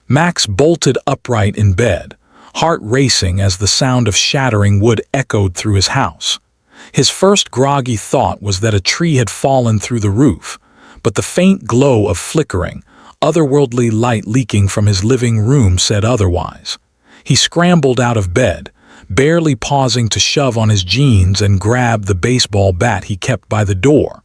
Max bolted upright in bed, heart racing as the sound of shattering wood echoed through his house. His first groggy thought was that a tree had fallen through the roof, but the faint glow of flickering, otherworldly light leaking from his living room said otherwise. He scrambled out of bed, barely pausing to shove on his jeans and grab the baseball bat he kept by the door.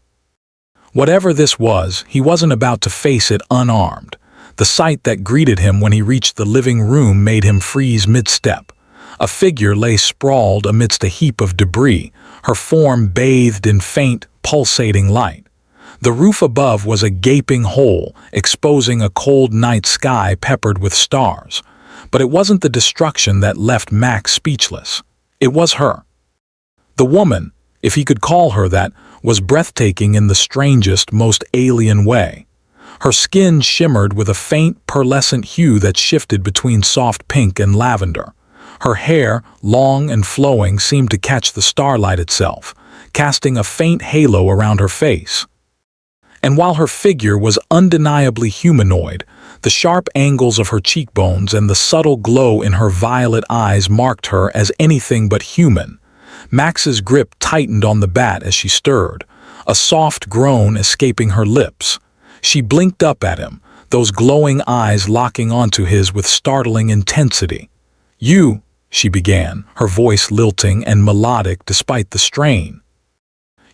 Whatever this was, he wasn't about to face it unarmed. The sight that greeted him when he reached the living room made him freeze mid-step. A figure lay sprawled amidst a heap of debris, her form bathed in faint, pulsating light. The roof above was a gaping hole, exposing a cold night sky peppered with stars. But it wasn't the destruction that left Max speechless. It was her. The woman, if he could call her that, was breathtaking in the strangest, most alien way. Her skin shimmered with a faint, pearlescent hue that shifted between soft pink and lavender. Her hair, long and flowing, seemed to catch the starlight itself, casting a faint halo around her face. And while her figure was undeniably humanoid, the sharp angles of her cheekbones and the subtle glow in her violet eyes marked her as anything but human. Max's grip tightened on the bat as she stirred, a soft groan escaping her lips. She blinked up at him, those glowing eyes locking onto his with startling intensity. "You," she began, her voice lilting and melodic despite the strain.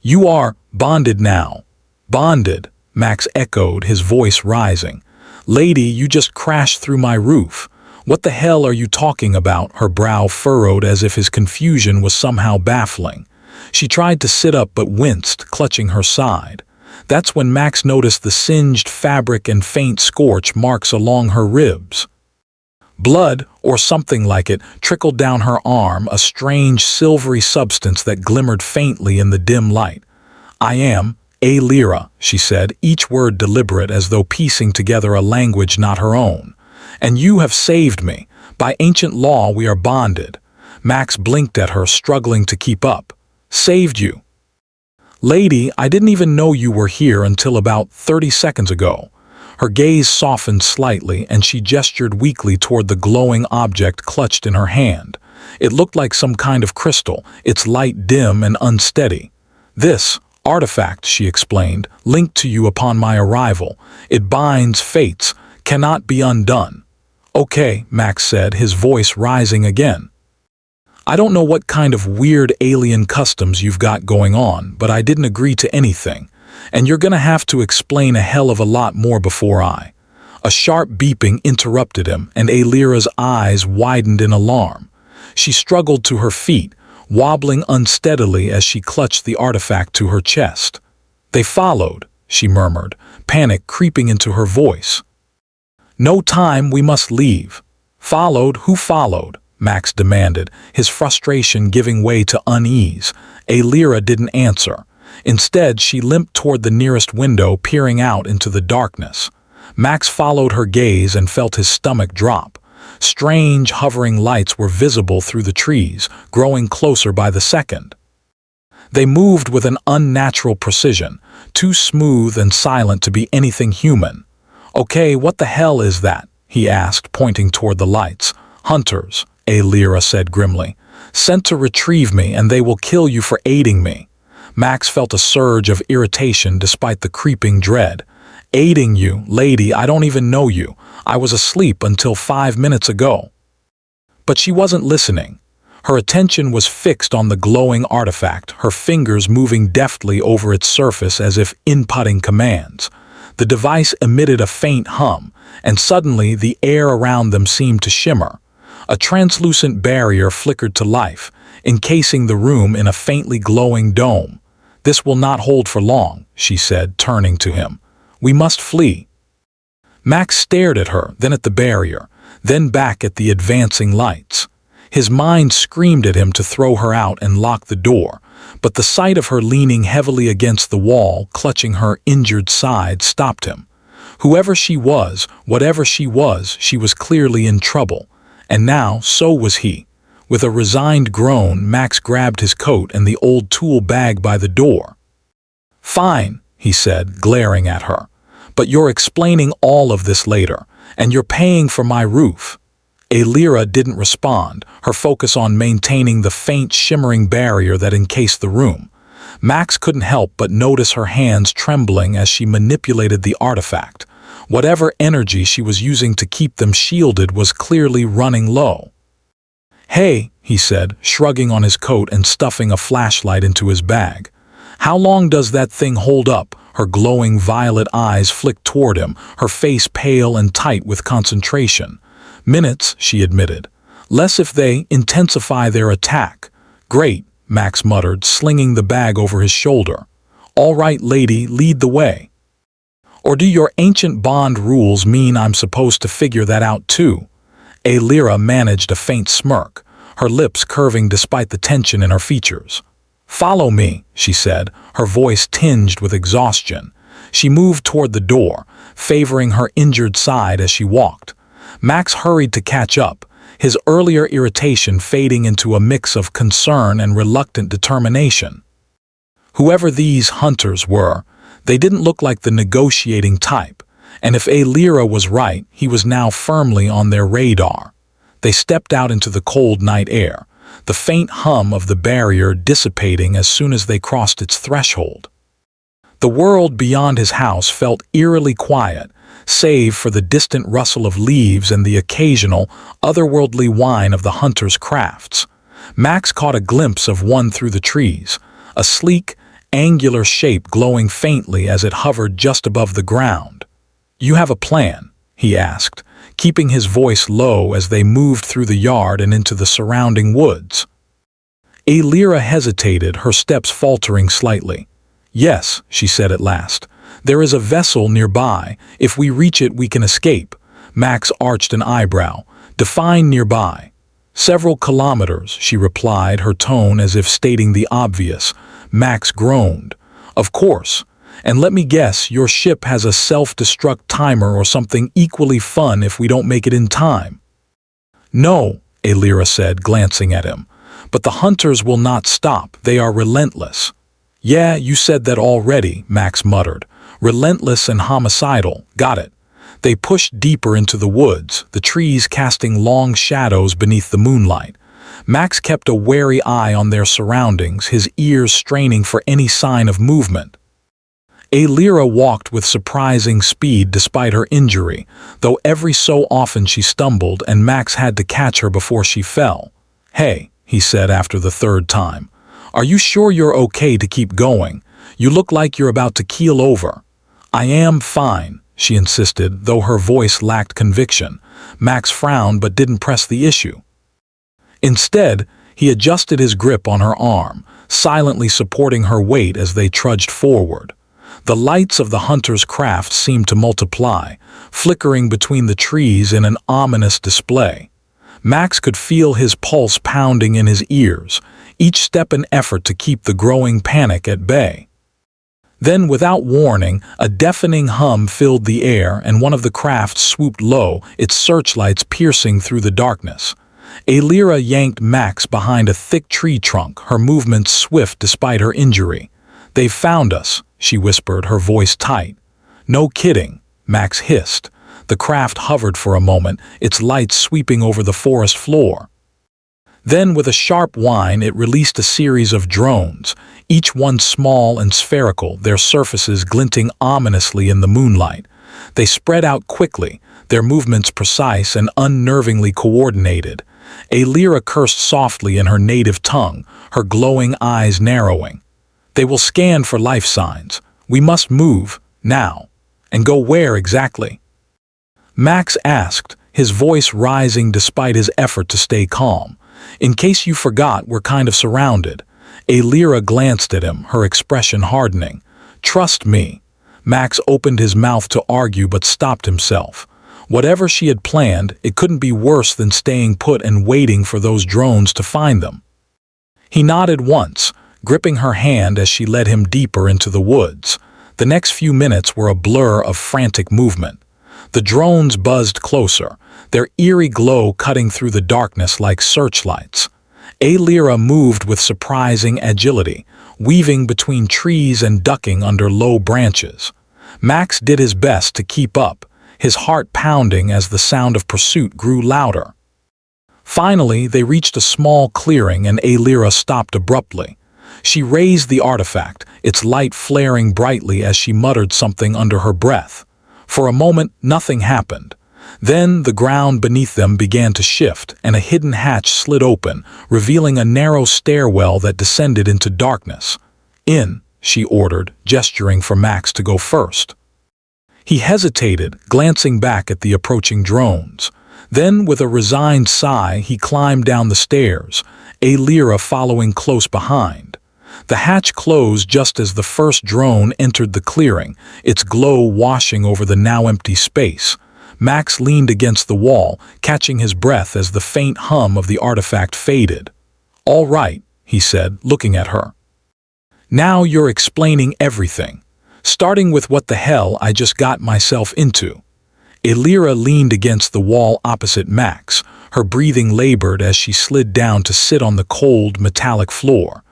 "You are bonded now." "Bonded," Max echoed, his voice rising. "Lady, you just crashed through my roof. What the hell are you talking about?" Her brow furrowed as if his confusion was somehow baffling. She tried to sit up but winced, clutching her side. That's when Max noticed the singed fabric and faint scorch marks along her ribs. Blood, or something like it, trickled down her arm, a strange silvery substance that glimmered faintly in the dim light. "I am a Lyra," she said, each word deliberate as though piecing together a language not her own. "And you have saved me. By ancient law we are bonded." Max blinked at her, struggling to keep up. "Saved you?" "Lady, I didn't even know you were here until about 30 seconds ago." Her gaze softened slightly and she gestured weakly toward the glowing object clutched in her hand. It looked like some kind of crystal, its light dim and unsteady. "This artifact," she explained, "linked to you upon my arrival. It binds fates, cannot be undone." "Okay," Max said, his voice rising again. "I don't know what kind of weird alien customs you've got going on, but I didn't agree to anything. And you're gonna have to explain a hell of a lot more before I—" A sharp beeping interrupted him, and Lyra's eyes widened in alarm. She struggled to her feet, wobbling unsteadily as she clutched the artifact to her chest. "They followed," she murmured, panic creeping into her voice. "No time, we must leave." "Followed? Who followed?" Max demanded, his frustration giving way to unease. Lyra didn't answer. Instead, she limped toward the nearest window, peering out into the darkness. Max followed her gaze and felt his stomach drop. Strange, hovering lights were visible through the trees, growing closer by the second. They moved with an unnatural precision, too smooth and silent to be anything human. "Okay, what the hell is that?" he asked, pointing toward the lights. "Hunters," Lyra said grimly. "Sent to retrieve me, and they will kill you for aiding me." Max felt a surge of irritation despite the creeping dread. "Aiding you? Lady, I don't even know you. I was asleep until 5 minutes ago." But she wasn't listening. Her attention was fixed on the glowing artifact, her fingers moving deftly over its surface as if inputting commands. The device emitted a faint hum, and suddenly the air around them seemed to shimmer. A translucent barrier flickered to life, encasing the room in a faintly glowing dome. "This will not hold for long," she said, turning to him. "We must flee." Max stared at her, then at the barrier, then back at the advancing lights. His mind screamed at him to throw her out and lock the door, but the sight of her leaning heavily against the wall, clutching her injured side, stopped him. Whoever she was, whatever she was clearly in trouble. And now, so was he. With a resigned groan, Max grabbed his coat and the old tool bag by the door. "Fine," he said, glaring at her. "But you're explaining all of this later. And you're paying for my roof." Alira didn't respond, her focus on maintaining the faint, shimmering barrier that encased the room. Max couldn't help but notice her hands trembling as she manipulated the artifact. Whatever energy she was using to keep them shielded was clearly running low. "Hey," he said, shrugging on his coat and stuffing a flashlight into his bag. "How long does that thing hold up?" Her glowing violet eyes flicked toward him, her face pale and tight with concentration. "Minutes," she admitted. "Less if they intensify their attack." "Great," Max muttered, slinging the bag over his shoulder. "All right, lady, lead the way." "Or do your ancient bond rules mean I'm supposed to figure that out too?" Alira managed a faint smirk, her lips curving despite the tension in her features. "Follow me," she said, her voice tinged with exhaustion. She moved toward the door, favoring her injured side as she walked. Max hurried to catch up, his earlier irritation fading into a mix of concern and reluctant determination. Whoever these hunters were, they didn't look like the negotiating type, and if Alira was right, he was now firmly on their radar. They stepped out into the cold night air, the faint hum of the barrier dissipating as soon as they crossed its threshold. The world beyond his house felt eerily quiet, save for the distant rustle of leaves and the occasional, otherworldly whine of the hunter's crafts. Max caught a glimpse of one through the trees, a sleek, angular shape glowing faintly as it hovered just above the ground. "You have a plan?" he asked, keeping his voice low as they moved through the yard and into the surrounding woods. Alira hesitated, her steps faltering slightly. "Yes," she said at last. "There is a vessel nearby. If we reach it, we can escape." Max arched an eyebrow. "Define nearby." "Several kilometers," she replied, her tone as if stating the obvious. Max groaned. "Of course. And let me guess, your ship has a self-destruct timer or something equally fun if we don't make it in time." "No," Alira said, glancing at him. "But the hunters will not stop. They are relentless." "Yeah, you said that already," Max muttered. "Relentless and homicidal. Got it." They pushed deeper into the woods, the trees casting long shadows beneath the moonlight. Max kept a wary eye on their surroundings, his ears straining for any sign of movement. Alira walked with surprising speed despite her injury, though every so often she stumbled and Max had to catch her before she fell. "Hey," he said after the third time. "Are you sure you're okay to keep going? You look like you're about to keel over." "I am fine," she insisted, though her voice lacked conviction. Max frowned but didn't press the issue. Instead, he adjusted his grip on her arm, silently supporting her weight as they trudged forward. The lights of the hunter's craft seemed to multiply, flickering between the trees in an ominous display. Max could feel his pulse pounding in his ears, each step an effort to keep the growing panic at bay. Then, without warning, a deafening hum filled the air and one of the crafts swooped low, its searchlights piercing through the darkness. Alira yanked Max behind a thick tree trunk, her movements swift despite her injury. "They've found us," she whispered, her voice tight. "No kidding," Max hissed. The craft hovered for a moment, its lights sweeping over the forest floor. Then, with a sharp whine, it released a series of drones, each one small and spherical, their surfaces glinting ominously in the moonlight. They spread out quickly, their movements precise and unnervingly coordinated. Alira cursed softly in her native tongue, her glowing eyes narrowing. "They will scan for life signs. We must move, now." "And go where exactly?" Max asked, his voice rising despite his effort to stay calm. "In case you forgot, we're kind of surrounded." Alira glanced at him, her expression hardening. "Trust me." Max opened his mouth to argue but stopped himself. Whatever she had planned, it couldn't be worse than staying put and waiting for those drones to find them. He nodded once, gripping her hand as she led him deeper into the woods. The next few minutes were a blur of frantic movement. The drones buzzed closer, their eerie glow cutting through the darkness like searchlights. Alira moved with surprising agility, weaving between trees and ducking under low branches. Max did his best to keep up, his heart pounding as the sound of pursuit grew louder. Finally, they reached a small clearing and Alira stopped abruptly. She raised the artifact, its light flaring brightly as she muttered something under her breath. For a moment, nothing happened. Then the ground beneath them began to shift, and a hidden hatch slid open, revealing a narrow stairwell that descended into darkness. "In," she ordered, gesturing for Max to go first. He hesitated, glancing back at the approaching drones. Then, with a resigned sigh, he climbed down the stairs, Alira following close behind. The hatch closed just as the first drone entered the clearing, its glow washing over the now empty space. Max leaned against the wall, catching his breath as the faint hum of the artifact faded. "All right," he said, looking at her. "Now you're explaining everything, starting with what the hell I just got myself into." Alira leaned against the wall opposite Max, her breathing labored as she slid down to sit on the cold, metallic floor.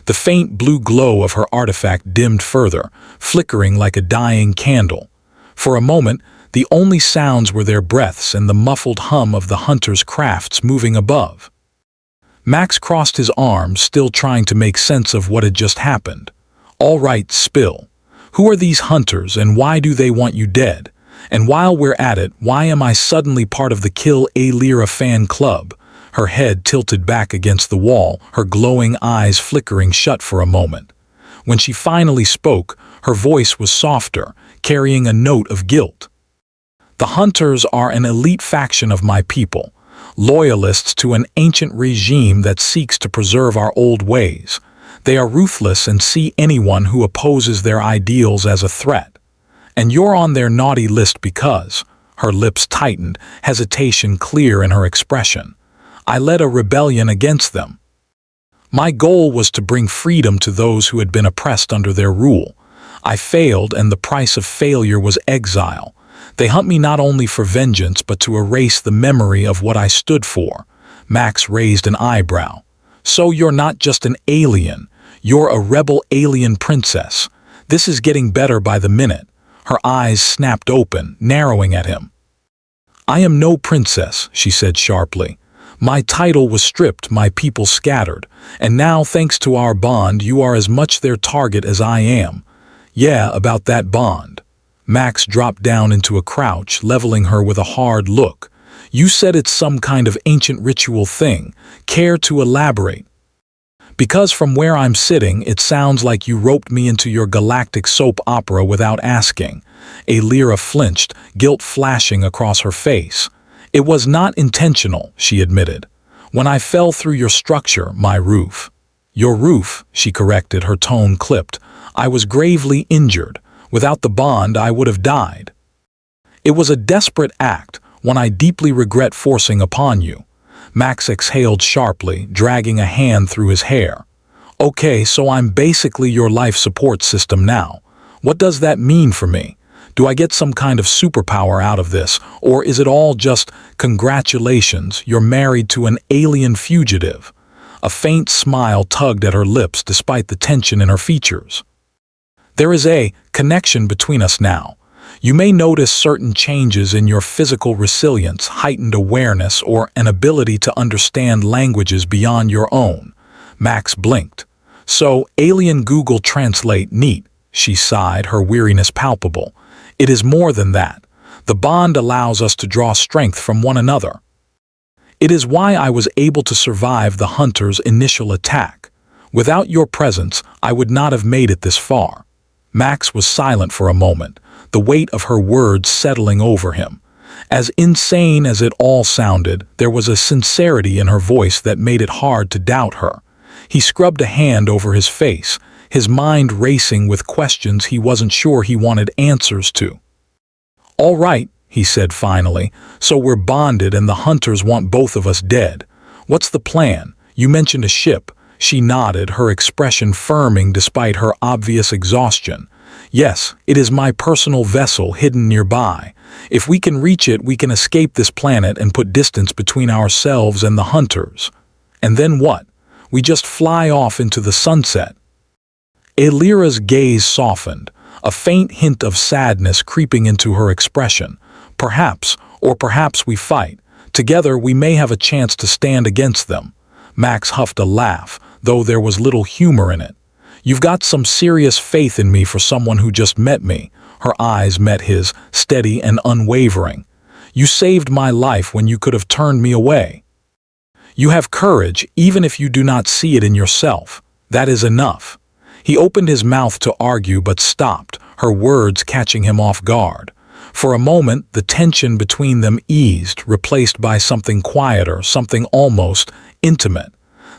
The faint blue glow of her artifact dimmed further, flickering like a dying candle. For a moment, the only sounds were their breaths and the muffled hum of the hunter's crafts moving above. Max crossed his arms, still trying to make sense of what had just happened. "All right, spill. Who are these hunters and why do they want you dead? And while we're at it, why am I suddenly part of the Kill Alira fan club?" Her head tilted back against the wall, her glowing eyes flickering shut for a moment. When she finally spoke, her voice was softer, carrying a note of guilt. "The Hunters are an elite faction of my people, loyalists to an ancient regime that seeks to preserve our old ways. They are ruthless and see anyone who opposes their ideals as a threat. And you're on their naughty list because," her lips tightened, hesitation clear in her expression, "I led a rebellion against them. My goal was to bring freedom to those who had been oppressed under their rule. I failed, and the price of failure was exile. They hunt me not only for vengeance but to erase the memory of what I stood for." Max raised an eyebrow. "So you're not just an alien, you're a rebel alien princess. This is getting better by the minute." Her eyes snapped open, narrowing at him. "I am no princess," she said sharply. "My title was stripped, my people scattered, and now, thanks to our bond, you are as much their target as I am." "Yeah, about that bond." Max dropped down into a crouch, leveling her with a hard look. "You said it's some kind of ancient ritual thing. Care to elaborate? Because from where I'm sitting, it sounds like you roped me into your galactic soap opera without asking." Alira flinched, guilt flashing across her face. "It was not intentional," she admitted. "When I fell through your structure, my roof." "Your roof," she corrected, her tone clipped. "I was gravely injured. Without the bond, I would have died. It was a desperate act, one I deeply regret forcing upon you." Max exhaled sharply, dragging a hand through his hair. "Okay, so I'm basically your life support system now. What does that mean for me? Do I get some kind of superpower out of this, or is it all just, congratulations, you're married to an alien fugitive?" A faint smile tugged at her lips despite the tension in her features. "There is a connection between us now. You may notice certain changes in your physical resilience, heightened awareness, or an ability to understand languages beyond your own." Max blinked. "So, alien Google Translate neat," she sighed, her weariness palpable. "It is more than that. The bond allows us to draw strength from one another. It is why I was able to survive the Hunter's initial attack. Without your presence, I would not have made it this far." Max was silent for a moment, the weight of her words settling over him. As insane as it all sounded, there was a sincerity in her voice that made it hard to doubt her. He scrubbed a hand over his face, his mind racing with questions he wasn't sure he wanted answers to. "All right," he said finally, "so we're bonded and the Hunters want both of us dead. What's the plan? You mentioned a ship." She nodded, her expression firming despite her obvious exhaustion. "Yes, it is my personal vessel hidden nearby. If we can reach it, we can escape this planet and put distance between ourselves and the Hunters. And then what? We just fly off into the sunset." Alira's gaze softened, a faint hint of sadness creeping into her expression. Perhaps, or perhaps we fight. Together we may have a chance to stand against them. Max huffed a laugh, though there was little humor in it. You've got some serious faith in me for someone who just met me. Her eyes met his, steady and unwavering. You saved my life when you could have turned me away. You have courage, even if you do not see it in yourself. That is enough. He opened his mouth to argue but stopped, her words catching him off guard. For a moment, the tension between them eased, replaced by something quieter, something almost intimate.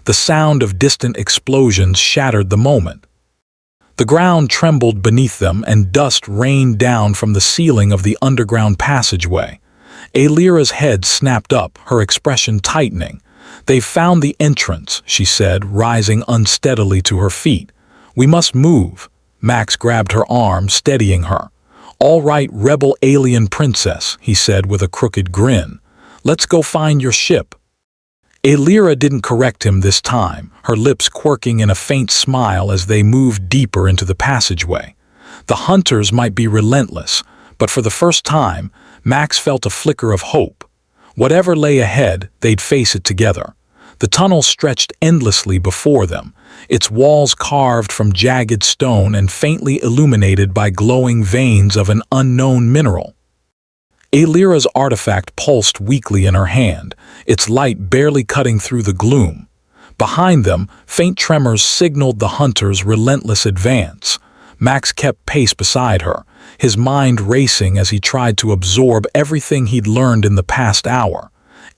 The sound of distant explosions shattered the moment. The ground trembled beneath them and dust rained down from the ceiling of the underground passageway. Alira's head snapped up, her expression tightening. They've found the entrance, she said, rising unsteadily to her feet. We must move. Max grabbed her arm, steadying her. All right, rebel alien princess, he said with a crooked grin. Let's go find your ship. Alira didn't correct him this time, her lips quirking in a faint smile as they moved deeper into the passageway. The hunters might be relentless, but for the first time, Max felt a flicker of hope. Whatever lay ahead, they'd face it together. The tunnel stretched endlessly before them, its walls carved from jagged stone and faintly illuminated by glowing veins of an unknown mineral. Alira's artifact pulsed weakly in her hand, its light barely cutting through the gloom. Behind them, faint tremors signaled the hunters' relentless advance. Max kept pace beside her, his mind racing as he tried to absorb everything he'd learned in the past hour.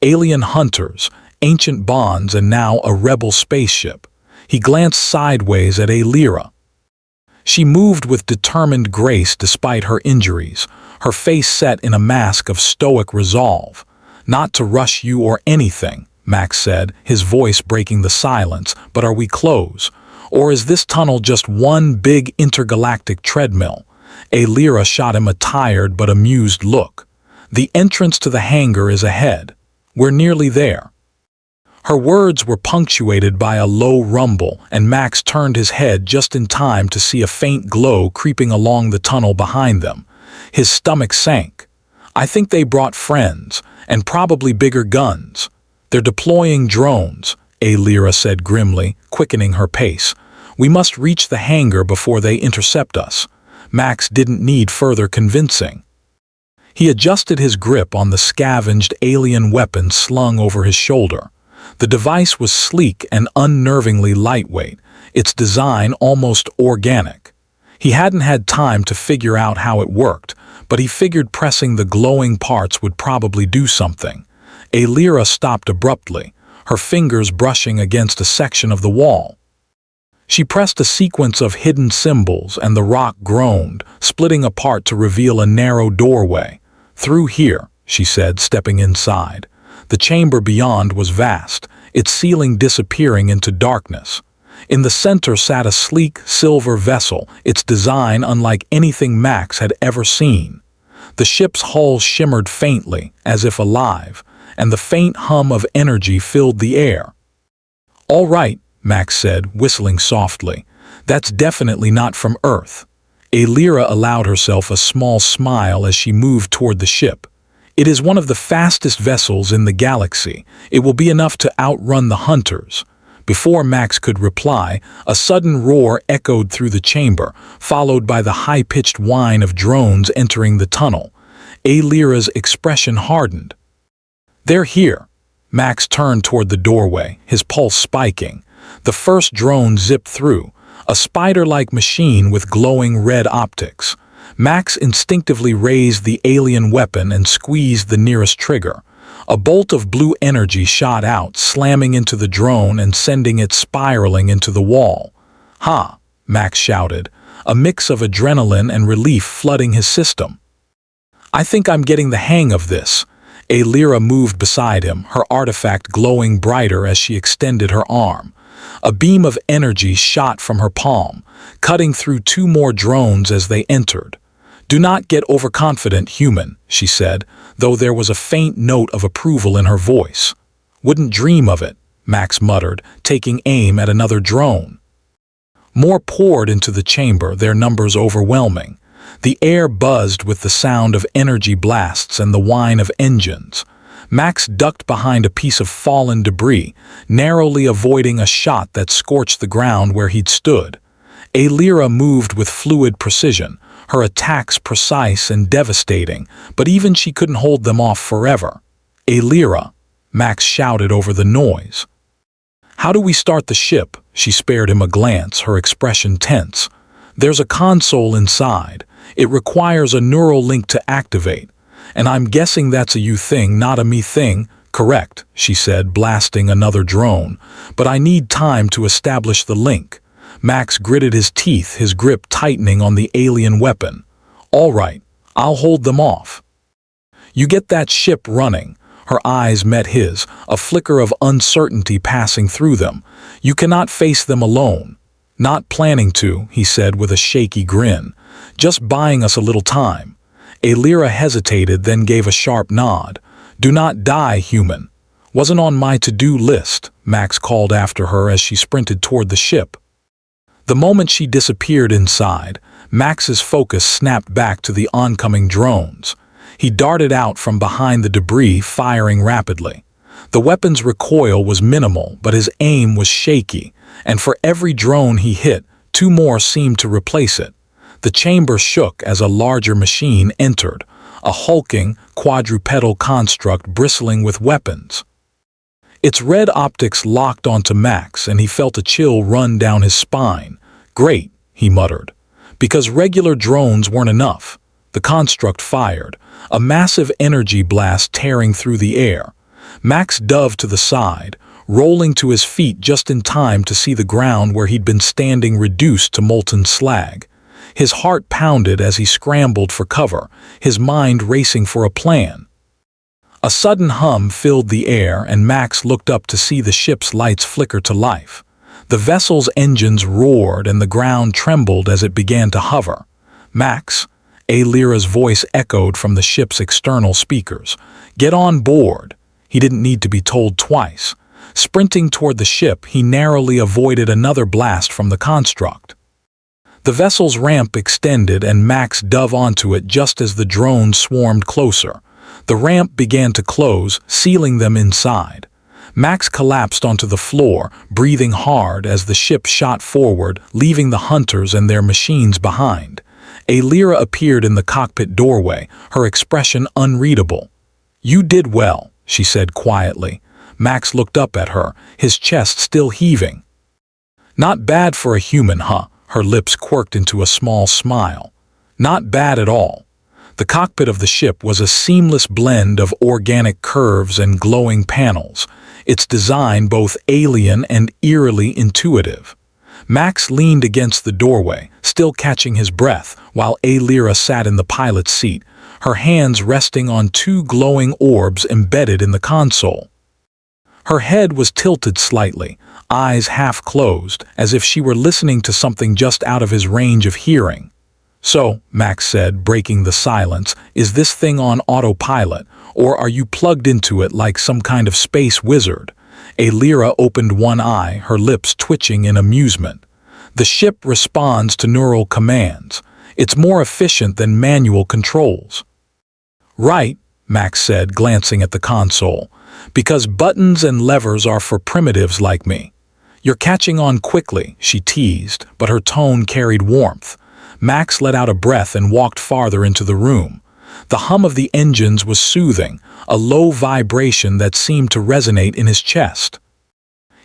Alien hunters, ancient bonds, and now a rebel spaceship. He glanced sideways at Alira. She moved with determined grace despite her injuries, her face set in a mask of stoic resolve. Not to rush you or anything, Max said, his voice breaking the silence, but are we close? Or is this tunnel just one big intergalactic treadmill? Alira shot him a tired but amused look. The entrance to the hangar is ahead. We're nearly there. Her words were punctuated by a low rumble, and Max turned his head just in time to see a faint glow creeping along the tunnel behind them. His stomach sank. I think they brought friends, and probably bigger guns. They're deploying drones, Alira said grimly, quickening her pace. We must reach the hangar before they intercept us. Max didn't need further convincing. He adjusted his grip on the scavenged alien weapon slung over his shoulder. The device was sleek and unnervingly lightweight, its design almost organic. He hadn't had time to figure out how it worked, but he figured pressing the glowing parts would probably do something. Alira stopped abruptly, her fingers brushing against a section of the wall. She pressed a sequence of hidden symbols and the rock groaned, splitting apart to reveal a narrow doorway. Through here, she said, stepping inside. The chamber beyond was vast, its ceiling disappearing into darkness. In the center sat a sleek, silver vessel, its design unlike anything Max had ever seen. The ship's hull shimmered faintly, as if alive, and the faint hum of energy filled the air. All right, Max said, whistling softly. That's definitely not from Earth. Alira allowed herself a small smile as she moved toward the ship. It is one of the fastest vessels in the galaxy. It will be enough to outrun the hunters. Before Max could reply, a sudden roar echoed through the chamber, followed by the high-pitched whine of drones entering the tunnel. Alira's expression hardened. They're here. Max turned toward the doorway, his pulse spiking. The first drone zipped through, a spider-like machine with glowing red optics. Max instinctively raised the alien weapon and squeezed the nearest trigger. A bolt of blue energy shot out, slamming into the drone and sending it spiraling into the wall. "Ha!" Max shouted, a mix of adrenaline and relief flooding his system. "I think I'm getting the hang of this." Alira moved beside him, her artifact glowing brighter as she extended her arm. A beam of energy shot from her palm, cutting through two more drones as they entered. "Do not get overconfident, human," she said, though there was a faint note of approval in her voice. "Wouldn't dream of it," Max muttered, taking aim at another drone. More poured into the chamber, their numbers overwhelming. The air buzzed with the sound of energy blasts and the whine of engines. Max ducked behind a piece of fallen debris, narrowly avoiding a shot that scorched the ground where he'd stood. Aelira moved with fluid precision, her attacks precise and devastating, but even she couldn't hold them off forever. "Aelira," Max shouted over the noise. "How do we start the ship?" She spared him a glance, her expression tense. "There's a console inside. It requires a neural link to activate. And I'm guessing that's a you thing, not a me thing." "Correct," she said, blasting another drone. "But I need time to establish the link." Max gritted his teeth, his grip tightening on the alien weapon. "All right, I'll hold them off." "You get that ship running." Her eyes met his, a flicker of uncertainty passing through them. "You cannot face them alone." "Not planning to," he said with a shaky grin. "Just buying us a little time." Aelira hesitated, then gave a sharp nod. "Do not die, human." "Wasn't on my to-do list," Max called after her as she sprinted toward the ship. The moment she disappeared inside, Max's focus snapped back to the oncoming drones. He darted out from behind the debris, firing rapidly. The weapon's recoil was minimal, but his aim was shaky, and for every drone he hit, two more seemed to replace it. The chamber shook as a larger machine entered, a hulking, quadrupedal construct bristling with weapons. Its red optics locked onto Max, and he felt a chill run down his spine. "Great," he muttered. Because regular drones weren't enough. The construct fired, a massive energy blast tearing through the air. Max dove to the side, rolling to his feet just in time to see the ground where he'd been standing reduced to molten slag. His heart pounded as he scrambled for cover, his mind racing for a plan. A sudden hum filled the air, and Max looked up to see the ship's lights flicker to life. The vessel's engines roared and the ground trembled as it began to hover. "Max," Aelira's voice echoed from the ship's external speakers. "Get on board." He didn't need to be told twice. Sprinting toward the ship, he narrowly avoided another blast from the construct. The vessel's ramp extended, and Max dove onto it just as the drones swarmed closer. The ramp began to close, sealing them inside. Max collapsed onto the floor, breathing hard as the ship shot forward, leaving the hunters and their machines behind. Aelira appeared in the cockpit doorway, her expression unreadable. "You did well," she said quietly. Max looked up at her, his chest still heaving. "Not bad for a human, huh?" Her lips quirked into a small smile. "Not bad at all." The cockpit of the ship was a seamless blend of organic curves and glowing panels, its design both alien and eerily intuitive. Max leaned against the doorway, still catching his breath, while Aelira sat in the pilot's seat, her hands resting on two glowing orbs embedded in the console. Her head was tilted slightly, eyes half closed, as if she were listening to something just out of his range of hearing. "So," Max said, breaking the silence, "is this thing on autopilot, or are you plugged into it like some kind of space wizard?" Aelira opened one eye, her lips twitching in amusement. "The ship responds to neural commands. It's more efficient than manual controls." "Right," Max said, glancing at the console, "because buttons and levers are for primitives like me." "You're catching on quickly," she teased, but her tone carried warmth. Max let out a breath and walked farther into the room. The hum of the engines was soothing, a low vibration that seemed to resonate in his chest.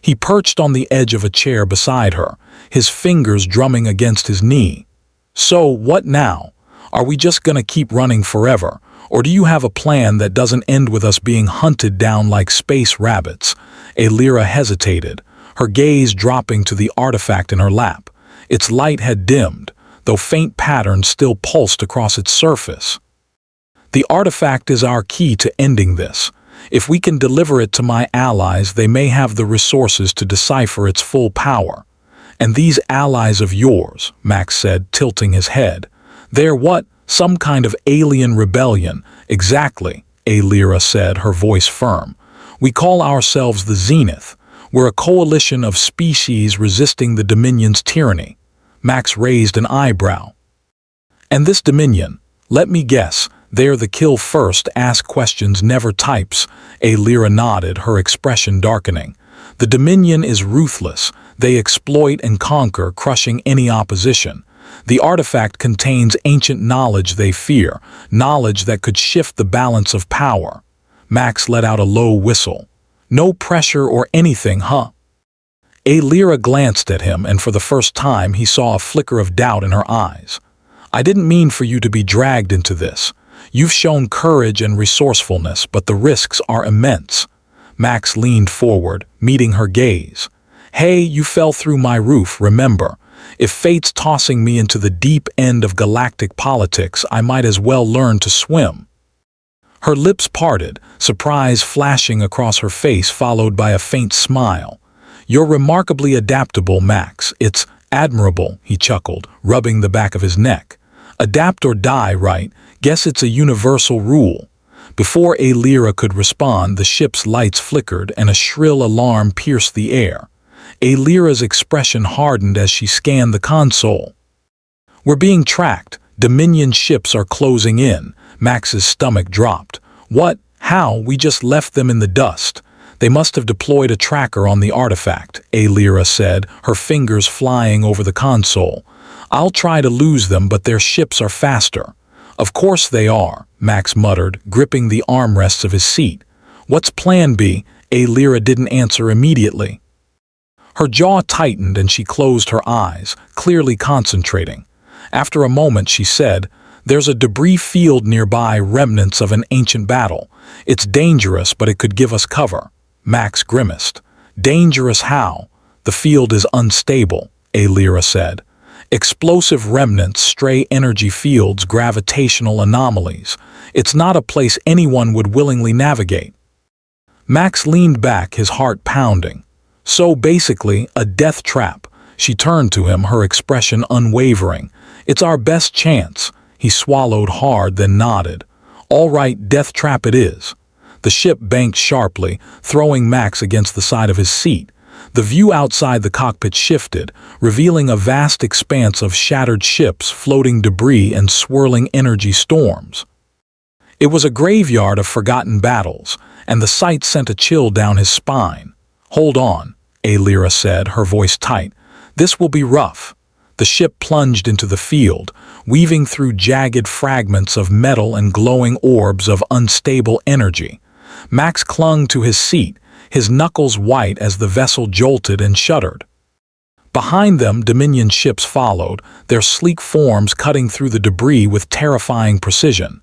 He perched on the edge of a chair beside her, his fingers drumming against his knee. "So, what now? Are we just gonna keep running forever, or do you have a plan that doesn't end with us being hunted down like space rabbits?" Aelira hesitated, her gaze dropping to the artifact in her lap. Its light had dimmed, though faint patterns still pulsed across its surface. "The artifact is our key to ending this. If we can deliver it to my allies, they may have the resources to decipher its full power." "And these allies of yours," Max said, tilting his head. "They're what? Some kind of alien rebellion?" "Exactly," Aelira said, her voice firm. "We call ourselves the Zenith. We're a coalition of species resisting the Dominion's tyranny." Max raised an eyebrow. And this Dominion, let me guess, they're the kill first, ask questions never types. Lyra nodded, her expression darkening. The Dominion is ruthless. They exploit and conquer, crushing any opposition. The artifact contains ancient knowledge they fear, knowledge that could shift the balance of power. Max let out a low whistle. No pressure or anything, huh? Lyra glanced at him, and for the first time he saw a flicker of doubt in her eyes. I didn't mean for you to be dragged into this. You've shown courage and resourcefulness, but the risks are immense. Max leaned forward, meeting her gaze. Hey, you fell through my roof, remember. If fate's tossing me into the deep end of galactic politics, I might as well learn to swim. Her lips parted, surprise flashing across her face, followed by a faint smile. You're remarkably adaptable, Max. It's admirable, he chuckled, rubbing the back of his neck. Adapt or die, right? Guess it's a universal rule. Before Lyra could respond, the ship's lights flickered and a shrill alarm pierced the air. Lyra's expression hardened as she scanned the console. We're being tracked. Dominion ships are closing in. Max's stomach dropped. What? How? We just left them in the dust. They must have deployed a tracker on the artifact, Lyra said, her fingers flying over the console. I'll try to lose them, but their ships are faster. Of course they are, Max muttered, gripping the armrests of his seat. What's plan B? Lyra didn't answer immediately. Her jaw tightened and she closed her eyes, clearly concentrating. After a moment she said, There's a debris field nearby, remnants of an ancient battle. It's dangerous, but it could give us cover. Max grimaced. Dangerous how? The field is unstable, Lyra said. Explosive remnants, stray energy fields, gravitational anomalies. It's not a place anyone would willingly navigate. Max leaned back, his heart pounding. So basically, a death trap. She turned to him, her expression unwavering. It's our best chance. He swallowed hard, then nodded. All right, death trap it is. The ship banked sharply, throwing Max against the side of his seat. The view outside the cockpit shifted, revealing a vast expanse of shattered ships, floating debris, and swirling energy storms. It was a graveyard of forgotten battles, and the sight sent a chill down his spine. Hold on, Lyra said, her voice tight. This will be rough. The ship plunged into the field, weaving through jagged fragments of metal and glowing orbs of unstable energy. Max clung to his seat, his knuckles white as the vessel jolted and shuddered. Behind them, Dominion ships followed, their sleek forms cutting through the debris with terrifying precision.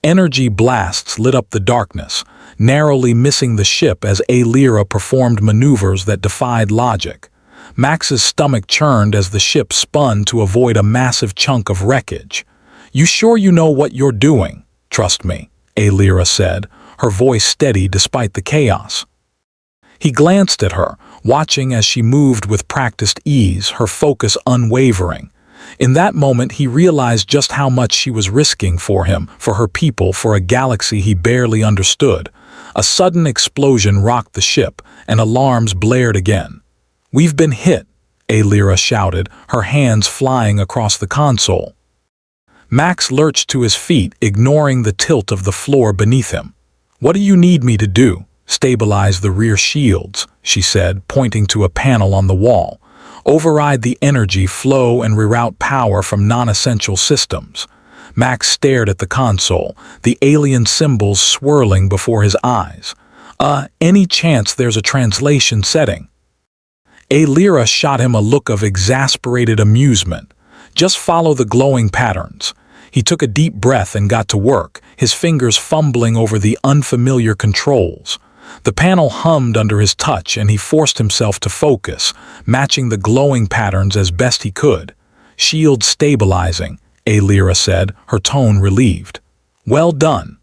Energy blasts lit up the darkness, narrowly missing the ship as Lyra performed maneuvers that defied logic. Max's stomach churned as the ship spun to avoid a massive chunk of wreckage. You sure you know what you're doing? Trust me, Lyra said, her voice steady despite the chaos. He glanced at her, watching as she moved with practiced ease, her focus unwavering. In that moment he realized just how much she was risking for him, for her people, for a galaxy he barely understood. A sudden explosion rocked the ship, and alarms blared again. We've been hit, Lyra shouted, her hands flying across the console. Max lurched to his feet, ignoring the tilt of the floor beneath him. What do you need me to do? Stabilize the rear shields, she said, pointing to a panel on the wall. Override the energy flow and reroute power from non-essential systems. Max stared at the console, the alien symbols swirling before his eyes. Any chance there's a translation setting? Lyra shot him a look of exasperated amusement. Just follow the glowing patterns. He took a deep breath and got to work, his fingers fumbling over the unfamiliar controls. The panel hummed under his touch and he forced himself to focus, matching the glowing patterns as best he could. Shield stabilizing, Lyra said, her tone relieved. Well done.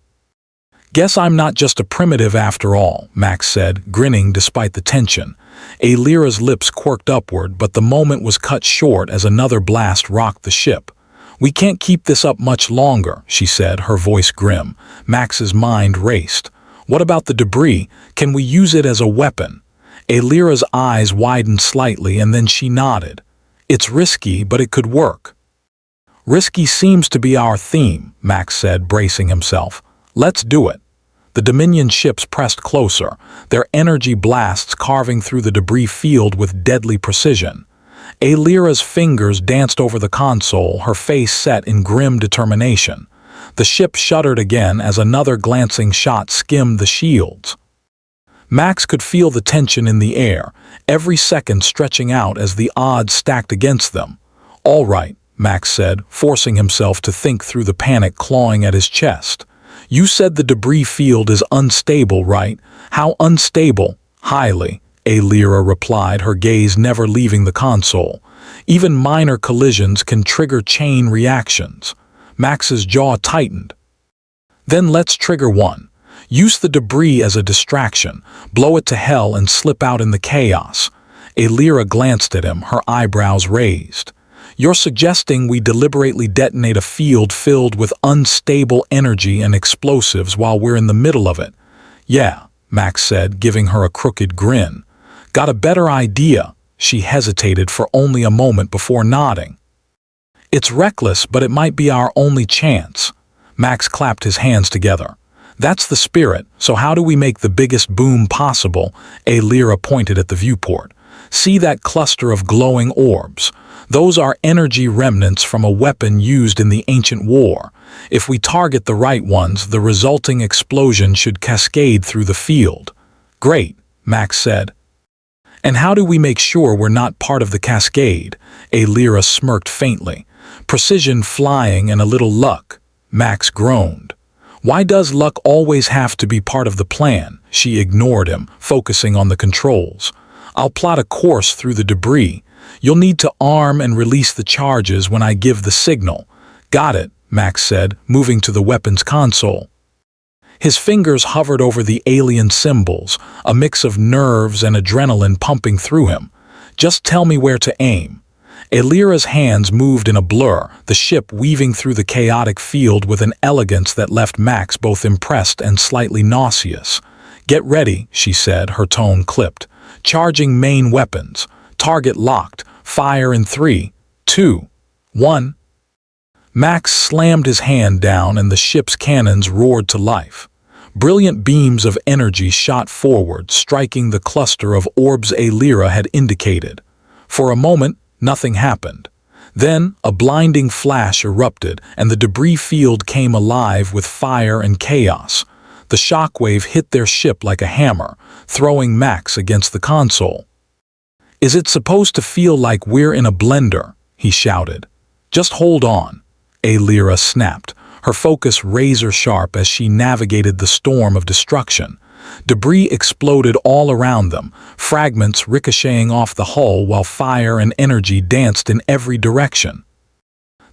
Guess I'm not just a primitive after all, Max said, grinning despite the tension. Lyra's lips quirked upward, but the moment was cut short as another blast rocked the ship. We can't keep this up much longer, she said, her voice grim. Max's mind raced. What about the debris? Can we use it as a weapon? Lyra's eyes widened slightly and then she nodded. It's risky, but it could work. Risky seems to be our theme, Max said, bracing himself. Let's do it. The Dominion ships pressed closer, their energy blasts carving through the debris field with deadly precision. Aelira's fingers danced over the console, her face set in grim determination. The ship shuddered again as another glancing shot skimmed the shields. Max could feel the tension in the air, every second stretching out as the odds stacked against them. All right, Max said, forcing himself to think through the panic clawing at his chest. You said the debris field is unstable, right? How unstable? Highly, Aelira replied, her gaze never leaving the console. Even minor collisions can trigger chain reactions. Max's jaw tightened. Then let's trigger one. Use the debris as a distraction, blow it to hell and slip out in the chaos. Aelira glanced at him, her eyebrows raised. You're suggesting we deliberately detonate a field filled with unstable energy and explosives while we're in the middle of it? Yeah, Max said, giving her a crooked grin. Got a better idea? She hesitated for only a moment before nodding. It's reckless, but it might be our only chance. Max clapped his hands together. That's the spirit, so how do we make the biggest boom possible? Aelira pointed at the viewport. See that cluster of glowing orbs? Those are energy remnants from a weapon used in the ancient war. If we target the right ones, the resulting explosion should cascade through the field. Great, Max said. And how do we make sure we're not part of the cascade? Aelira smirked faintly. Precision flying and a little luck. Max groaned. Why does luck always have to be part of the plan? She ignored him, focusing on the controls. I'll plot a course through the debris. You'll need to arm and release the charges when I give the signal. Got it, Max said, moving to the weapons console. His fingers hovered over the alien symbols, a mix of nerves and adrenaline pumping through him. Just tell me where to aim. Aelira's hands moved in a blur, the ship weaving through the chaotic field with an elegance that left Max both impressed and slightly nauseous. Get ready, she said, her tone clipped. Charging main weapons. Target locked. Fire in 3, 2, 1. Max slammed his hand down and the ship's cannons roared to life. Brilliant beams of energy shot forward, striking the cluster of orbs Aelira had indicated. For a moment, nothing happened. Then, a blinding flash erupted and the debris field came alive with fire and chaos. The shockwave hit their ship like a hammer, throwing Max against the console. Is it supposed to feel like we're in a blender? He shouted. Just hold on, Aelira snapped, her focus razor-sharp as she navigated the storm of destruction. Debris exploded all around them, fragments ricocheting off the hull while fire and energy danced in every direction.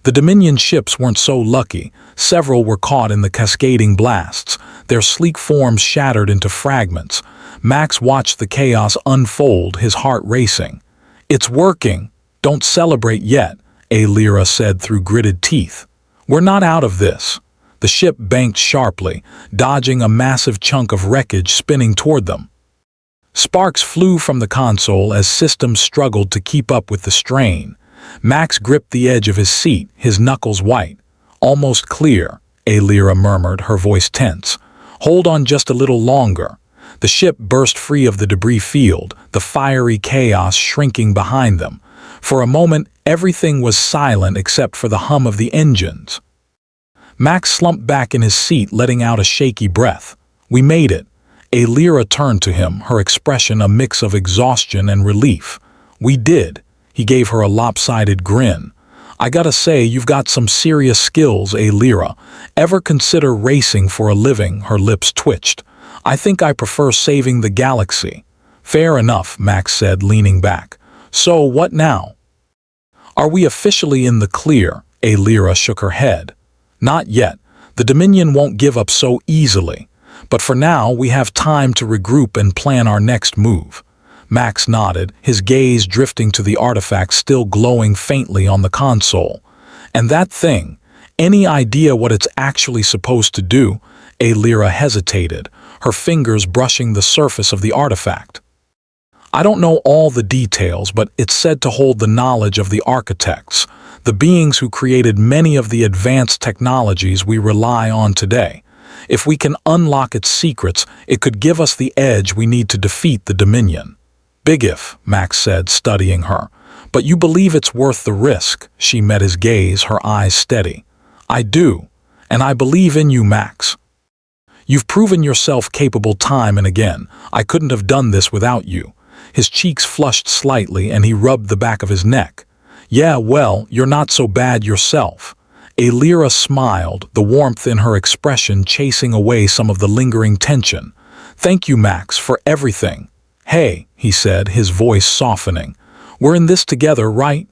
The Dominion ships weren't so lucky. Several were caught in the cascading blasts, their sleek forms shattered into fragments. Max watched the chaos unfold, his heart racing. It's working. Don't celebrate yet, Aelira said through gritted teeth. We're not out of this. The ship banked sharply, dodging a massive chunk of wreckage spinning toward them. Sparks flew from the console as systems struggled to keep up with the strain. Max gripped the edge of his seat, his knuckles white. Almost clear, Aelira murmured, her voice tense. Hold on just a little longer. The ship burst free of the debris field, the fiery chaos shrinking behind them. For a moment, everything was silent except for the hum of the engines. Max slumped back in his seat, letting out a shaky breath. We made it. Aelira turned to him, her expression a mix of exhaustion and relief. We did. He gave her a lopsided grin. I gotta say, you've got some serious skills, Aelira. Ever consider racing for a living? Her lips twitched. I think I prefer saving the galaxy. Fair enough, Max said, leaning back. So what now? Are we officially in the clear? Aelira shook her head. Not yet. The Dominion won't give up so easily. But for now, we have time to regroup and plan our next move. Max nodded, his gaze drifting to the artifact still glowing faintly on the console. And that thing, any idea what it's actually supposed to do? Aelira hesitated, her fingers brushing the surface of the artifact. I don't know all the details, but it's said to hold the knowledge of the architects, the beings who created many of the advanced technologies we rely on today. If we can unlock its secrets, it could give us the edge we need to defeat the Dominion. Big if, Max said, studying her. But you believe it's worth the risk. She met his gaze, her eyes steady. I do, and I believe in you, Max. You've proven yourself capable time and again. I couldn't have done this without you. His cheeks flushed slightly and he rubbed the back of his neck. Yeah, well, you're not so bad yourself. Alira smiled, the warmth in her expression chasing away some of the lingering tension. Thank you, Max, for everything. Hey, he said, his voice softening. We're in this together, right?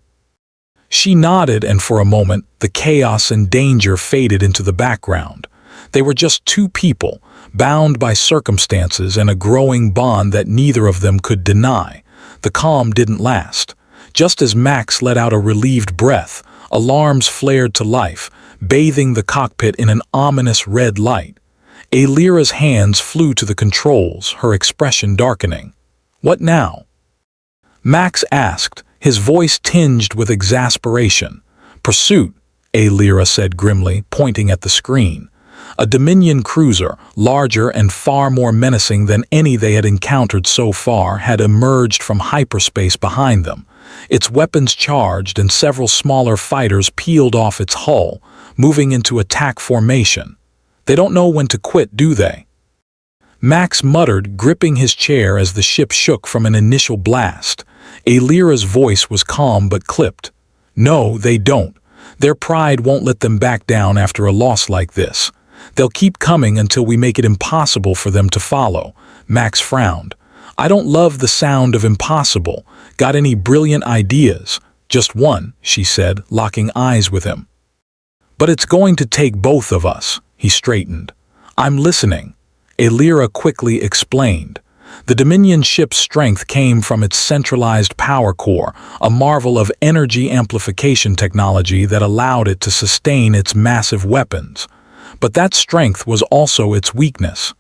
She nodded, and for a moment, the chaos and danger faded into the background. They were just two people, bound by circumstances and a growing bond that neither of them could deny. The calm didn't last. Just as Max let out a relieved breath, alarms flared to life, bathing the cockpit in an ominous red light. Alira's hands flew to the controls, her expression darkening. What now? Max asked, his voice tinged with exasperation. Pursuit, Alira said grimly, pointing at the screen. A Dominion cruiser, larger and far more menacing than any they had encountered so far, had emerged from hyperspace behind them. Its weapons charged and several smaller fighters peeled off its hull, moving into attack formation. They don't know when to quit, do they? Max muttered, gripping his chair as the ship shook from an initial blast. Alira's voice was calm but clipped. No, they don't. Their pride won't let them back down after a loss like this. They'll keep coming until we make it impossible for them to follow. Max frowned. I don't love the sound of impossible. Got any brilliant ideas? Just one, she said, locking eyes with him. But it's going to take both of us, he straightened. I'm listening. Alira quickly explained. The Dominion ship's strength came from its centralized power core, a marvel of energy amplification technology that allowed it to sustain its massive weapons. But that strength was also its weakness.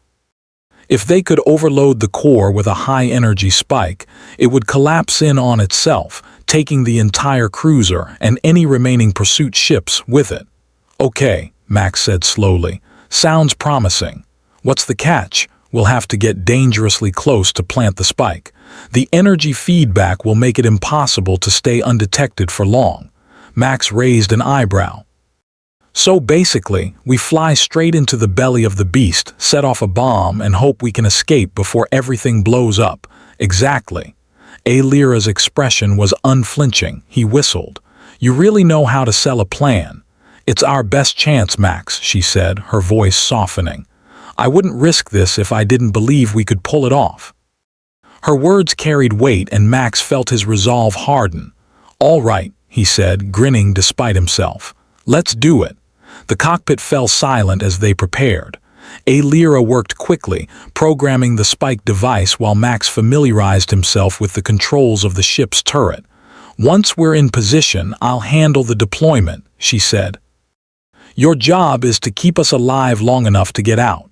If they could overload the core with a high-energy spike, it would collapse in on itself, taking the entire cruiser and any remaining pursuit ships with it. Okay, Max said slowly. Sounds promising. What's the catch? We'll have to get dangerously close to plant the spike. The energy feedback will make it impossible to stay undetected for long. Max raised an eyebrow. So basically, we fly straight into the belly of the beast, set off a bomb, and hope we can escape before everything blows up. Exactly. Alira's expression was unflinching. He whistled. You really know how to sell a plan. It's our best chance, Max, she said, her voice softening. I wouldn't risk this if I didn't believe we could pull it off. Her words carried weight, and Max felt his resolve harden. All right, he said, grinning despite himself. Let's do it. The cockpit fell silent as they prepared. Alira worked quickly, programming the spike device while Max familiarized himself with the controls of the ship's turret. Once we're in position, I'll handle the deployment, she said. Your job is to keep us alive long enough to get out.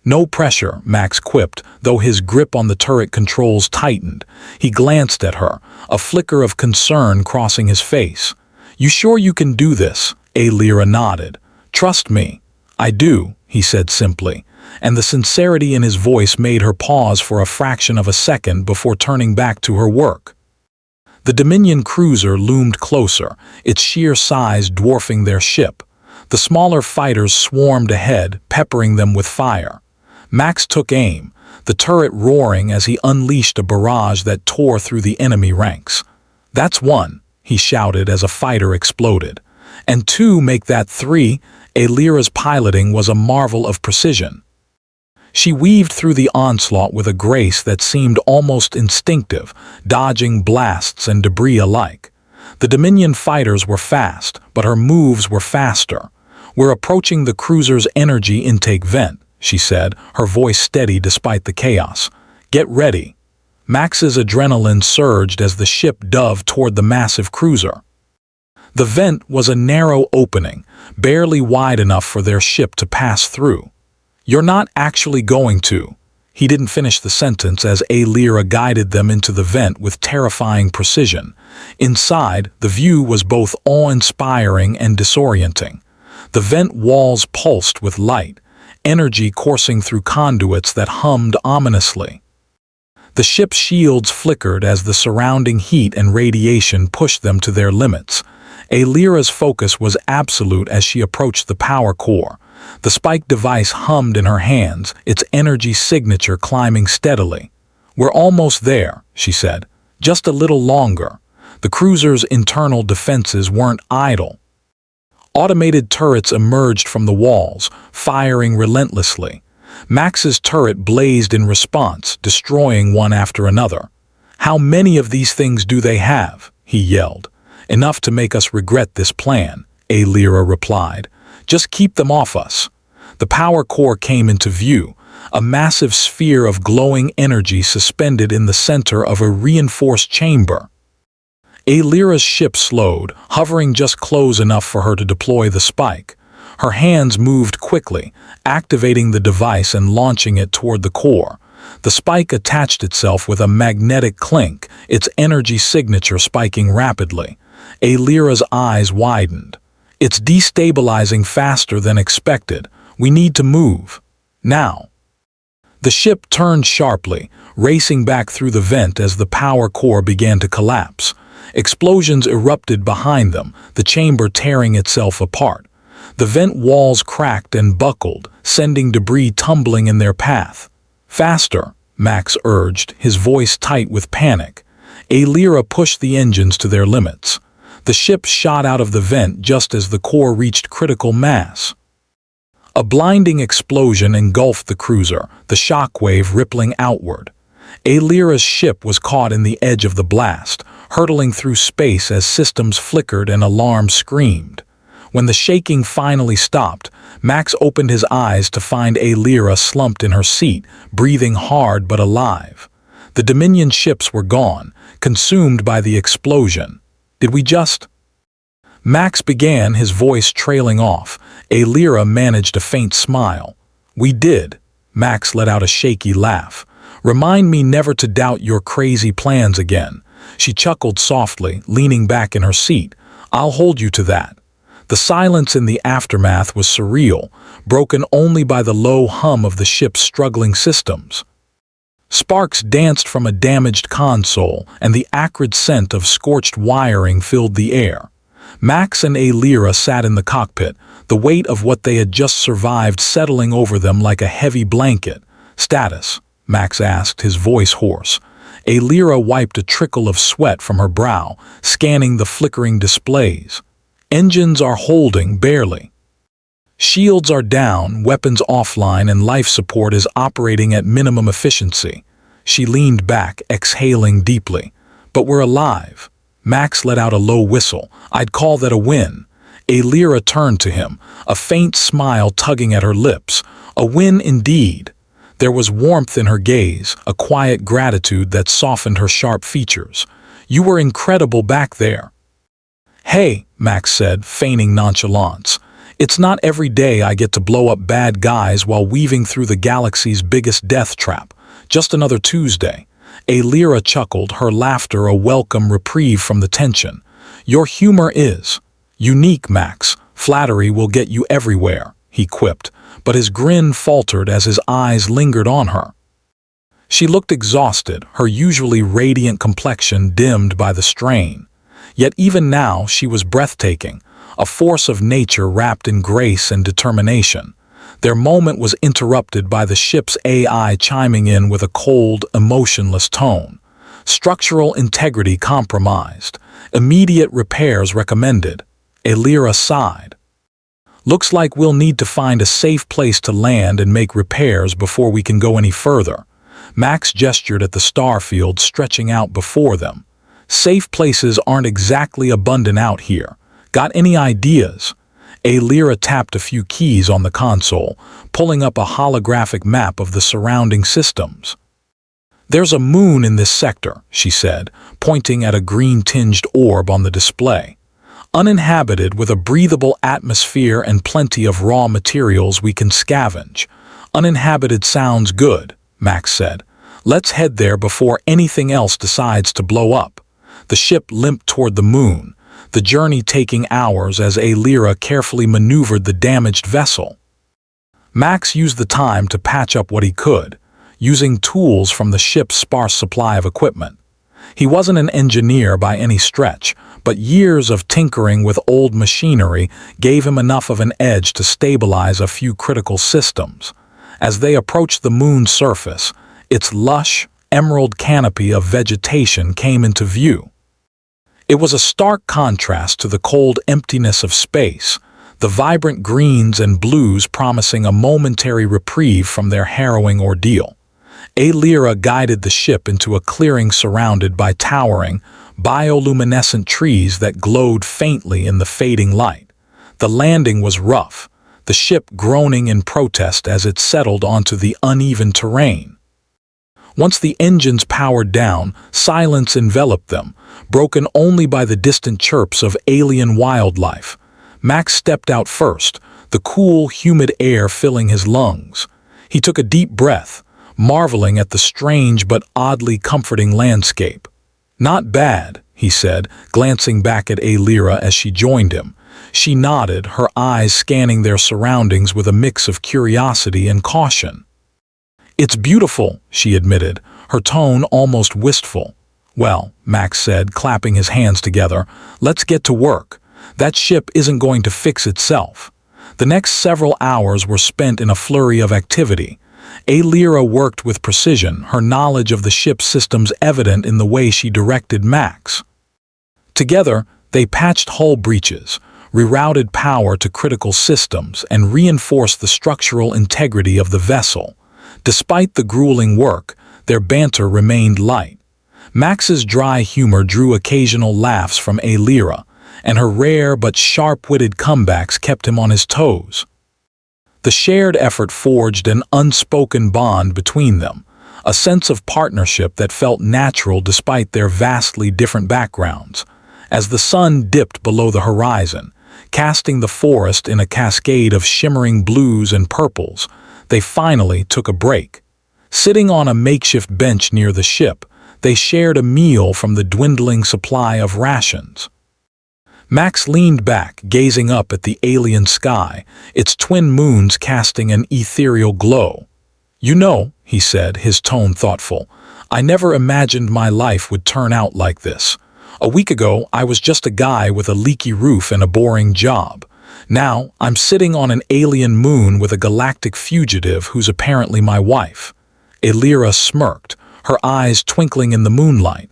No pressure, Max quipped, though his grip on the turret controls tightened. He glanced at her, a flicker of concern crossing his face. You sure you can do this? Alira nodded. Trust me. I do, he said simply, and the sincerity in his voice made her pause for a fraction of a second before turning back to her work. The Dominion cruiser loomed closer, its sheer size dwarfing their ship. The smaller fighters swarmed ahead, peppering them with fire. Max took aim, the turret roaring as he unleashed a barrage that tore through the enemy ranks. That's one, he shouted as a fighter exploded. And two make that three. Alira's piloting was a marvel of precision. She weaved through the onslaught with a grace that seemed almost instinctive, dodging blasts and debris alike. The Dominion fighters were fast, but her moves were faster. We're approaching the cruiser's energy intake vent, she said, her voice steady despite the chaos. Get ready. Max's adrenaline surged as the ship dove toward the massive cruiser. The vent was a narrow opening, barely wide enough for their ship to pass through. You're not actually going to. He didn't finish the sentence as Lyra guided them into the vent with terrifying precision. Inside, the view was both awe-inspiring and disorienting. The vent walls pulsed with light, energy coursing through conduits that hummed ominously. The ship's shields flickered as the surrounding heat and radiation pushed them to their limits. Lyra's focus was absolute as she approached the power core. The spike device hummed in her hands, its energy signature climbing steadily. "We're almost there," she said. "Just a little longer." The cruiser's internal defenses weren't idle. Automated turrets emerged from the walls, firing relentlessly. Max's turret blazed in response, destroying one after another. "How many of these things do they have?" he yelled. "Enough to make us regret this plan," Lyra replied. "Just keep them off us." The power core came into view, a massive sphere of glowing energy suspended in the center of a reinforced chamber. Lyra's ship slowed, hovering just close enough for her to deploy the spike. Her hands moved quickly, activating the device and launching it toward the core. The spike attached itself with a magnetic clink, its energy signature spiking rapidly. Lyra's eyes widened. "It's destabilizing faster than expected. We need to move. Now." The ship turned sharply, racing back through the vent as the power core began to collapse. Explosions erupted behind them, the chamber tearing itself apart. The vent walls cracked and buckled, sending debris tumbling in their path. "Faster," Max urged, his voice tight with panic. Lyra pushed the engines to their limits. The ship shot out of the vent just as the core reached critical mass. A blinding explosion engulfed the cruiser, the shockwave rippling outward. Lyra's ship was caught in the edge of the blast, hurtling through space as systems flickered and alarms screamed. When the shaking finally stopped, Max opened his eyes to find Lyra slumped in her seat, breathing hard but alive. The Dominion ships were gone, consumed by the explosion. "Did we just—" Max began, his voice trailing off. Lyra managed a faint smile. "We did." Max let out a shaky laugh. "Remind me never to doubt your crazy plans again." She chuckled softly, leaning back in her seat. "I'll hold you to that." The silence in the aftermath was surreal, broken only by the low hum of the ship's struggling systems. Sparks danced from a damaged console, and the acrid scent of scorched wiring filled the air. Max and Lyra sat in the cockpit, the weight of what they had just survived settling over them like a heavy blanket. "Status?" Max asked, his voice hoarse. Lyra wiped a trickle of sweat from her brow, scanning the flickering displays. "Engines are holding, barely. Shields are down, weapons offline, and life support is operating at minimum efficiency." She leaned back, exhaling deeply. "But we're alive." Max let out a low whistle. "I'd call that a win." Lyra turned to him, a faint smile tugging at her lips. "A win indeed." There was warmth in her gaze, a quiet gratitude that softened her sharp features. "You were incredible back there." "Hey," Max said, feigning nonchalance. "It's not every day I get to blow up bad guys while weaving through the galaxy's biggest death trap. Just another Tuesday." Lyra chuckled, her laughter a welcome reprieve from the tension. "Your humor is unique, Max. Flattery will get you everywhere," he quipped, but his grin faltered as his eyes lingered on her. She looked exhausted, her usually radiant complexion dimmed by the strain. Yet even now she was breathtaking, a force of nature wrapped in grace and determination. Their moment was interrupted by the ship's AI chiming in with a cold, emotionless tone. "Structural integrity compromised. Immediate repairs recommended." Lyra sighed. "Looks like we'll need to find a safe place to land and make repairs before we can go any further." Max gestured at the starfield stretching out before them. "Safe places aren't exactly abundant out here. Got any ideas?" Lyra tapped a few keys on the console, pulling up a holographic map of the surrounding systems. "There's a moon in this sector," she said, pointing at a green-tinged orb on the display. "Uninhabited, with a breathable atmosphere and plenty of raw materials we can scavenge." "Uninhabited sounds good," Max said. "Let's head there before anything else decides to blow up." The ship limped toward the moon, the journey taking hours as Aelira carefully maneuvered the damaged vessel. Max used the time to patch up what he could, using tools from the ship's sparse supply of equipment. He wasn't an engineer by any stretch, but years of tinkering with old machinery gave him enough of an edge to stabilize a few critical systems. As they approached the moon's surface, its lush, emerald canopy of vegetation came into view. It was a stark contrast to the cold emptiness of space, the vibrant greens and blues promising a momentary reprieve from their harrowing ordeal. Aelira guided the ship into a clearing surrounded by towering, bioluminescent trees that glowed faintly in the fading light. The landing was rough, the ship groaning in protest as it settled onto the uneven terrain. Once the engines powered down, silence enveloped them, broken only by the distant chirps of alien wildlife. Max stepped out first, the cool, humid air filling his lungs. He took a deep breath, marveling at the strange but oddly comforting landscape. "Not bad," he said, glancing back at Aelira as she joined him. She nodded, her eyes scanning their surroundings with a mix of curiosity and caution. "It's beautiful," she admitted, her tone almost wistful. "Well," Max said, clapping his hands together, "let's get to work. That ship isn't going to fix itself." The next several hours were spent in a flurry of activity. Aelira worked with precision, her knowledge of the ship's systems evident in the way she directed Max. Together, they patched hull breaches, rerouted power to critical systems, and reinforced the structural integrity of the vessel. Despite the grueling work, their banter remained light. Max's dry humor drew occasional laughs from Aelira, and her rare but sharp-witted comebacks kept him on his toes. The shared effort forged an unspoken bond between them, a sense of partnership that felt natural despite their vastly different backgrounds. As the sun dipped below the horizon, casting the forest in a cascade of shimmering blues and purples, they finally took a break. Sitting on a makeshift bench near the ship, they shared a meal from the dwindling supply of rations. Max leaned back, gazing up at the alien sky, its twin moons casting an ethereal glow. "You know," he said, his tone thoughtful, "I never imagined my life would turn out like this. A week ago, I was just a guy with a leaky roof and a boring job. Now, I'm sitting on an alien moon with a galactic fugitive who's apparently my wife." Aelira smirked, her eyes twinkling in the moonlight.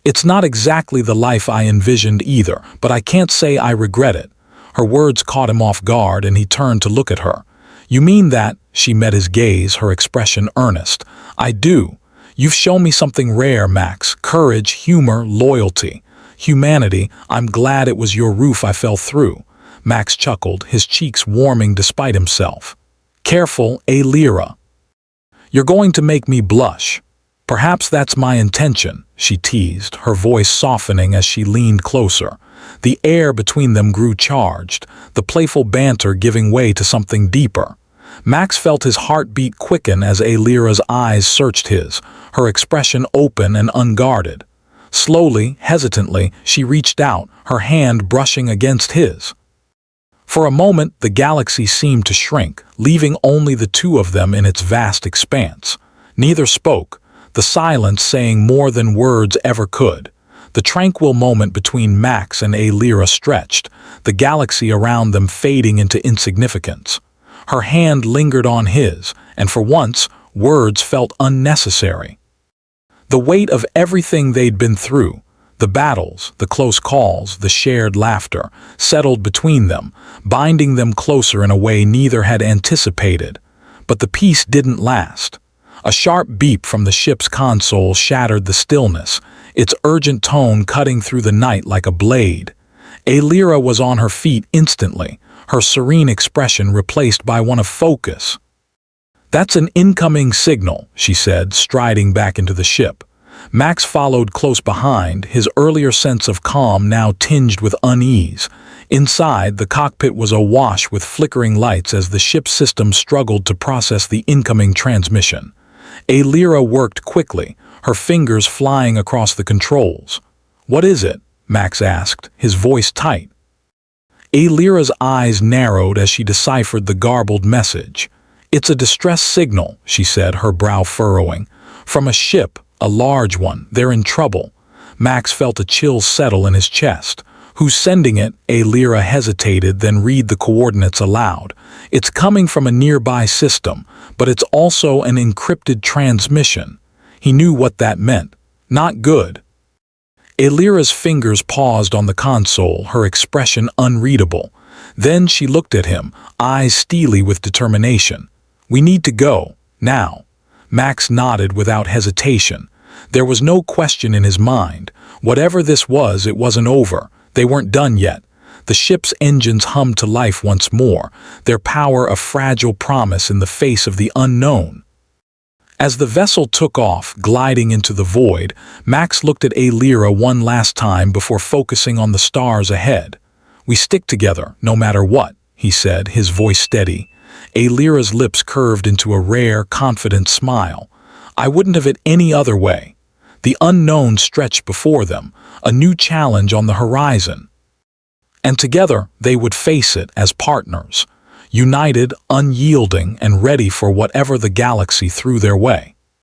"It's not exactly the life I envisioned either, but I can't say I regret it." Her words caught him off guard and he turned to look at her. "You mean that?" She met his gaze, her expression earnest. "I do. You've shown me something rare, Max. Courage, humor, loyalty. Humanity. I'm glad it was your roof I fell through." Max chuckled, his cheeks warming despite himself. "Careful, Aelira. You're going to make me blush." "Perhaps that's my intention," she teased, her voice softening as she leaned closer. The air between them grew charged, the playful banter giving way to something deeper. Max felt his heartbeat quicken as Aelira's eyes searched his, her expression open and unguarded. Slowly, hesitantly, she reached out, her hand brushing against his. For a moment, the galaxy seemed to shrink, leaving only the two of them in its vast expanse. Neither spoke, the silence saying more than words ever could. The tranquil moment between Max and Aelira stretched, the galaxy around them fading into insignificance. Her hand lingered on his, and for once, words felt unnecessary. The weight of everything they'd been through, the battles, the close calls, the shared laughter, settled between them, binding them closer in a way neither had anticipated. But the peace didn't last. A sharp beep from the ship's console shattered the stillness, its urgent tone cutting through the night like a blade. Aelira was on her feet instantly, her serene expression replaced by one of focus. "That's an incoming signal," she said, striding back into the ship. Max followed close behind, his earlier sense of calm now tinged with unease. Inside, the cockpit was awash with flickering lights as the ship's system struggled to process the incoming transmission. Alira worked quickly, her fingers flying across the controls. "What is it?" Max asked, his voice tight. Alira's eyes narrowed as she deciphered the garbled message. "It's a distress signal," she said, her brow furrowing. "From a ship, a large one. They're in trouble." Max felt a chill settle in his chest. "Who's sending it?" Alira hesitated, then read the coordinates aloud. "It's coming from a nearby system, but it's also an encrypted transmission." He knew what that meant. Not good. Alira's fingers paused on the console, her expression unreadable. Then she looked at him, eyes steely with determination. "We need to go. Now." Max nodded without hesitation. There was no question in his mind. Whatever this was, it wasn't over. They weren't done yet. The ship's engines hummed to life once more, their power a fragile promise in the face of the unknown. As the vessel took off, gliding into the void, Max looked at Alira one last time before focusing on the stars ahead. "We stick together, no matter what," he said, his voice steady. Alira's lips curved into a rare, confident smile. "I wouldn't have it any other way." The unknown stretched before them, a new challenge on the horizon. And together they would face it as partners, united, unyielding, and ready for whatever the galaxy threw their way.